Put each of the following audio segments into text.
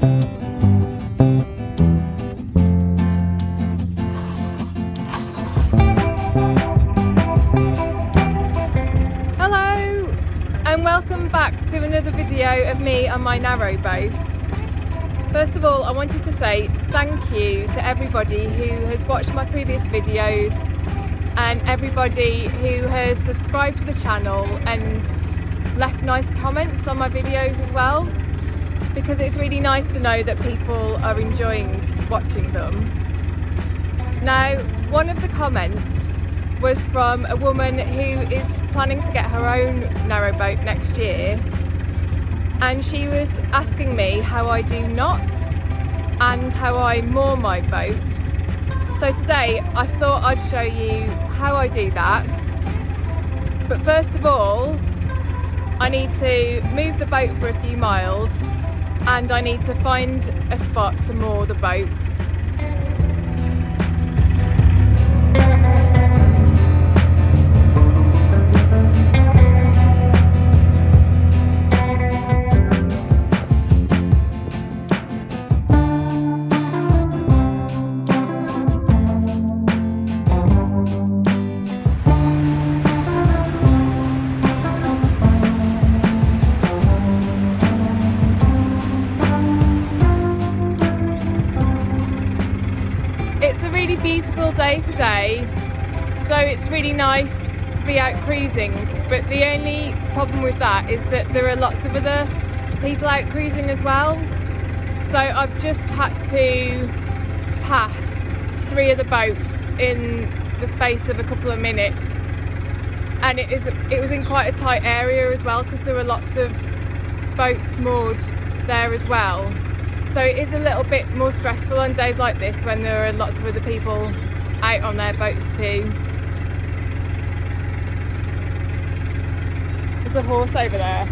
And welcome back to another video of me on my narrowboat. First of all, I wanted to say thank you to everybody who has watched my previous videos and everybody who has subscribed to the channel and left nice comments on my videos as well, because it's really nice to know that people are enjoying watching them. Now, one of the comments was from a woman who is planning to get her own narrowboat next year, and she was asking me how I do knots and how I moor my boat. So today I thought I'd show you how I do that. But first of all, I need to move the boat for a few miles and I need to find a spot to moor the boat. Beautiful day today, so it's really nice to be out cruising, but the only problem with that is that there are lots of other people out cruising as well. So I've just had to pass 3 other boats in the space of a couple of minutes, and it was in quite a tight area as well because there were lots of boats moored there as well. So it is a little bit more stressful on days like this when there are lots of other people out on their boats too. There's a horse over there.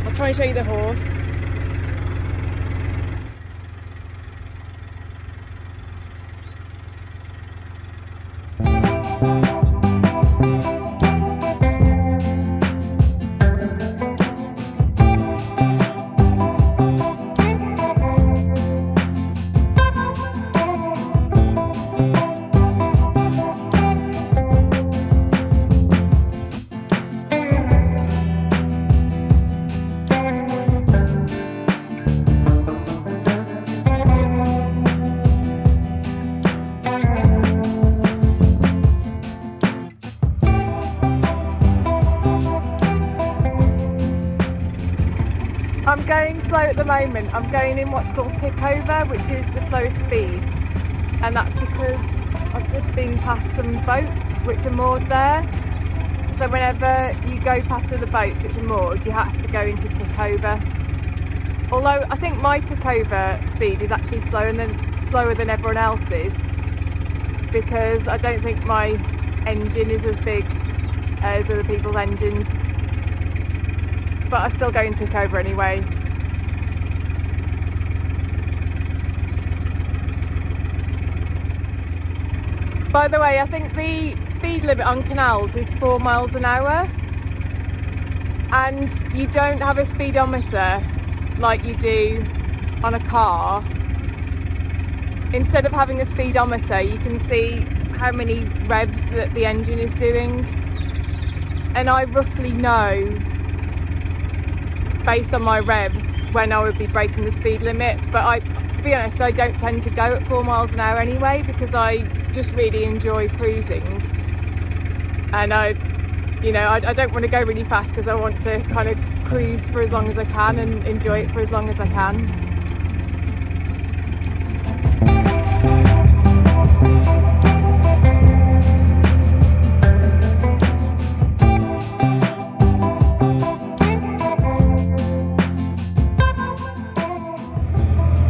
I'll try and show you the horse. I'm going slow at the moment. I'm going in what's called tick over, which is the slowest speed, and that's because I've just been past some boats which are moored there. So whenever you go past other boats which are moored, you have to go into tick over. Although I think my tick over speed is actually slower than everyone else's, because I don't think my engine is as big as other people's engines. But I still go and tick over anyway. By the way, I think the speed limit on canals is 4 miles an hour, and you don't have a speedometer like you do on a car. Instead of having a speedometer, you can see how many revs that the engine is doing, and I roughly know, based on my revs, when I would be breaking the speed limit. But to be honest, I don't tend to go at 4 miles an hour anyway, because I just really enjoy cruising, and I don't want to go really fast because I want to kind of cruise for as long as I can and enjoy it for as long as I can.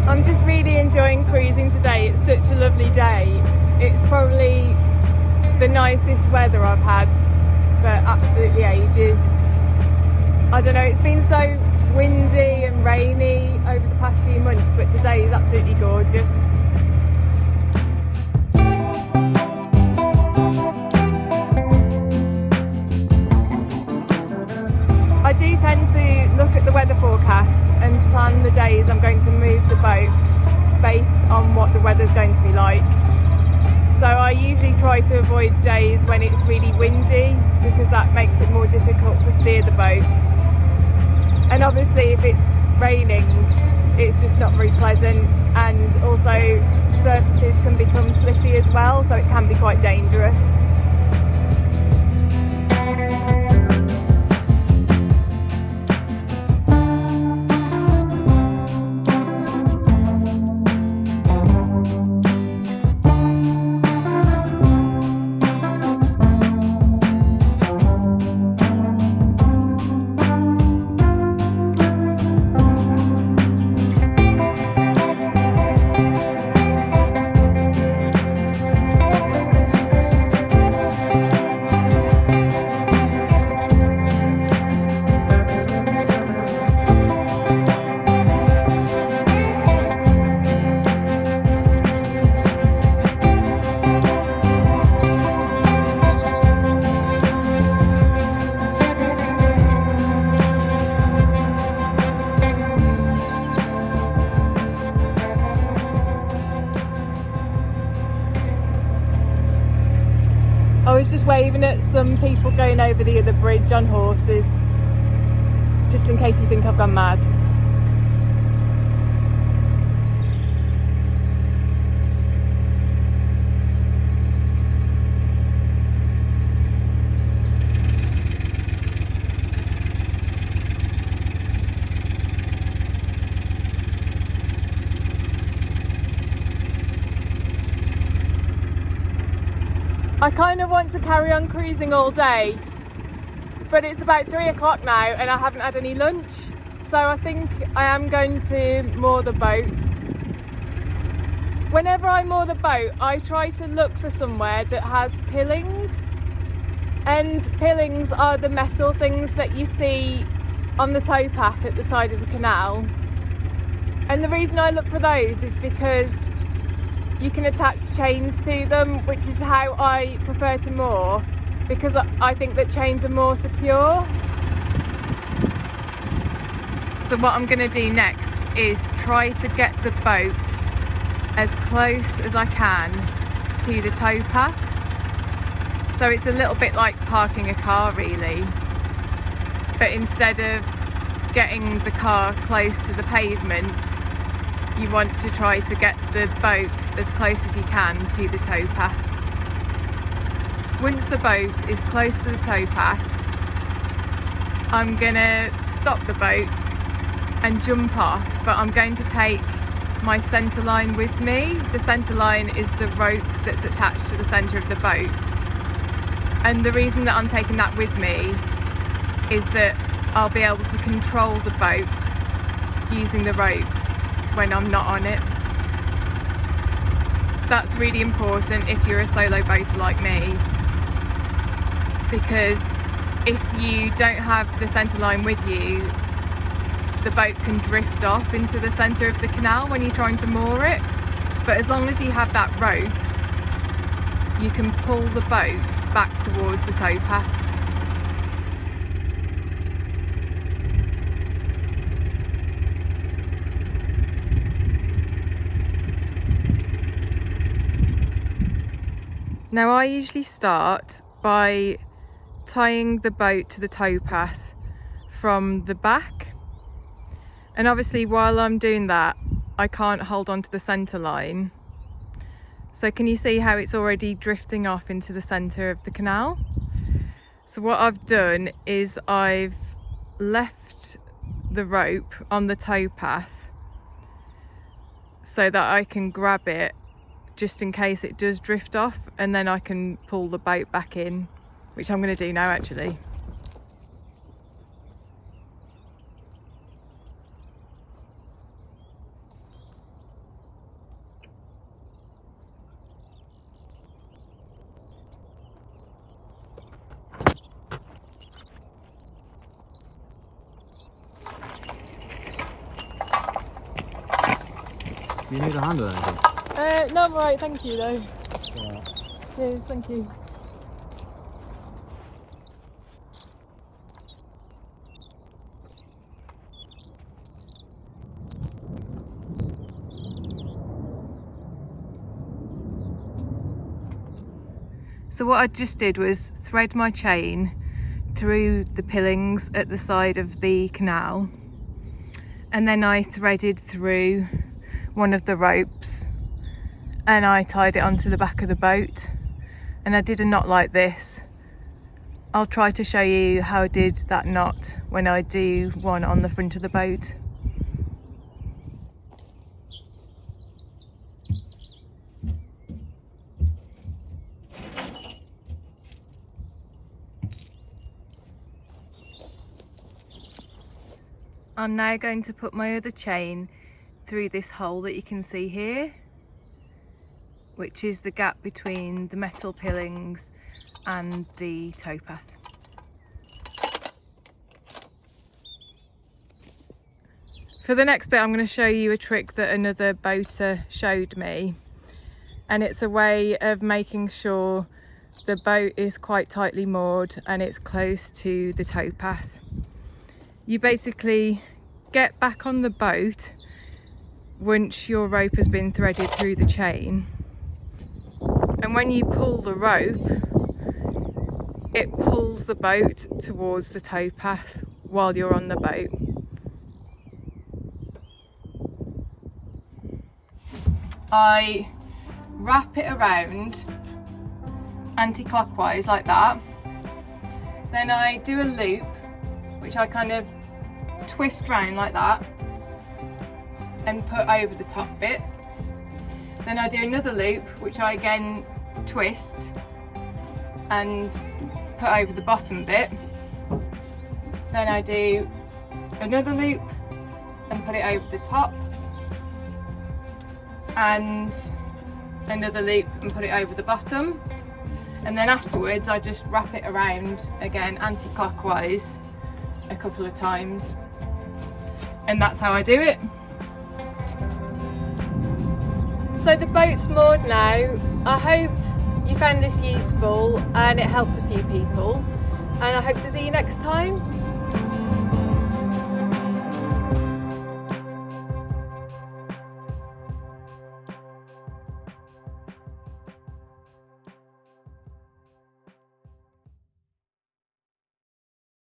I'm just really enjoying cruising today. It's such a lovely day. It's probably the nicest weather I've had for absolutely ages. I don't know, it's been so windy and rainy over the past few months, but today is absolutely gorgeous. I do tend to look at the weather forecast and plan the days I'm going to move the boat based on what the weather's going to be like. So I usually try to avoid days when it's really windy, because that makes it more difficult to steer the boat. And obviously if it's raining, it's just not very pleasant, and also surfaces can become slippy as well, so it can be quite dangerous. I was just waving at some people going over the other bridge on horses, just in case you think I've gone mad. I kind of want to carry on cruising all day, but it's about 3 o'clock now and I haven't had any lunch, so I think I am going to moor the boat. Whenever I moor the boat, I try to look for somewhere that has pilings, and pilings are the metal things that you see on the towpath at the side of the canal. And the reason I look for those is because you can attach chains to them, which is how I prefer to moor, because I think that chains are more secure. So what I'm going to do next is try to get the boat as close as I can to the towpath. So it's a little bit like parking a car really, but instead of getting the car close to the pavement, you want to try to get the boat as close as you can to the towpath. Once the boat is close to the towpath, I'm gonna stop the boat and jump off, but I'm going to take my centre line with me. The centre line is the rope that's attached to the centre of the boat. And the reason that I'm taking that with me is that I'll be able to control the boat using the rope when I'm not on it. That's really important if you're a solo boater like me, because if you don't have the centre line with you, the boat can drift off into the centre of the canal when you're trying to moor it. But as long as you have that rope, you can pull the boat back towards the towpath. Now I usually start by tying the boat to the towpath from the back, and obviously while I'm doing that I can't hold on to the centre line. So can you see how it's already drifting off into the centre of the canal? So what I've done is I've left the rope on the towpath so that I can grab it just in case it does drift off, and then I can pull the boat back in, which I'm going to do now actually. Do you need a hand or anything? No, I'm alright, thank you though. Yeah. Cheers, thank you. So what I just did was thread my chain through the pilings at the side of the canal, and then I threaded through one of the ropes and I tied it onto the back of the boat, and I did a knot like this. I'll try to show you how I did that knot when I do one on the front of the boat. I'm now going to put my other chain through this hole that you can see here, which is the gap between the metal pilings and the towpath. For the next bit, I'm going to show you a trick that another boater showed me, and it's a way of making sure the boat is quite tightly moored and it's close to the towpath. You basically get back on the boat once your rope has been threaded through the chain, and when you pull the rope, it pulls the boat towards the towpath while you're on the boat. I wrap it around anti-clockwise like that, then I do a loop which I kind of twist round like that and put over the top bit. Then I do another loop which I again twist and put over the bottom bit. Then I do another loop and put it over the top, and another loop and put it over the bottom, and then afterwards I just wrap it around again anti-clockwise a couple of times, and that's how I do it. So the boat's moored now. I hope you found this useful and it helped a few people, and I hope to see you next time.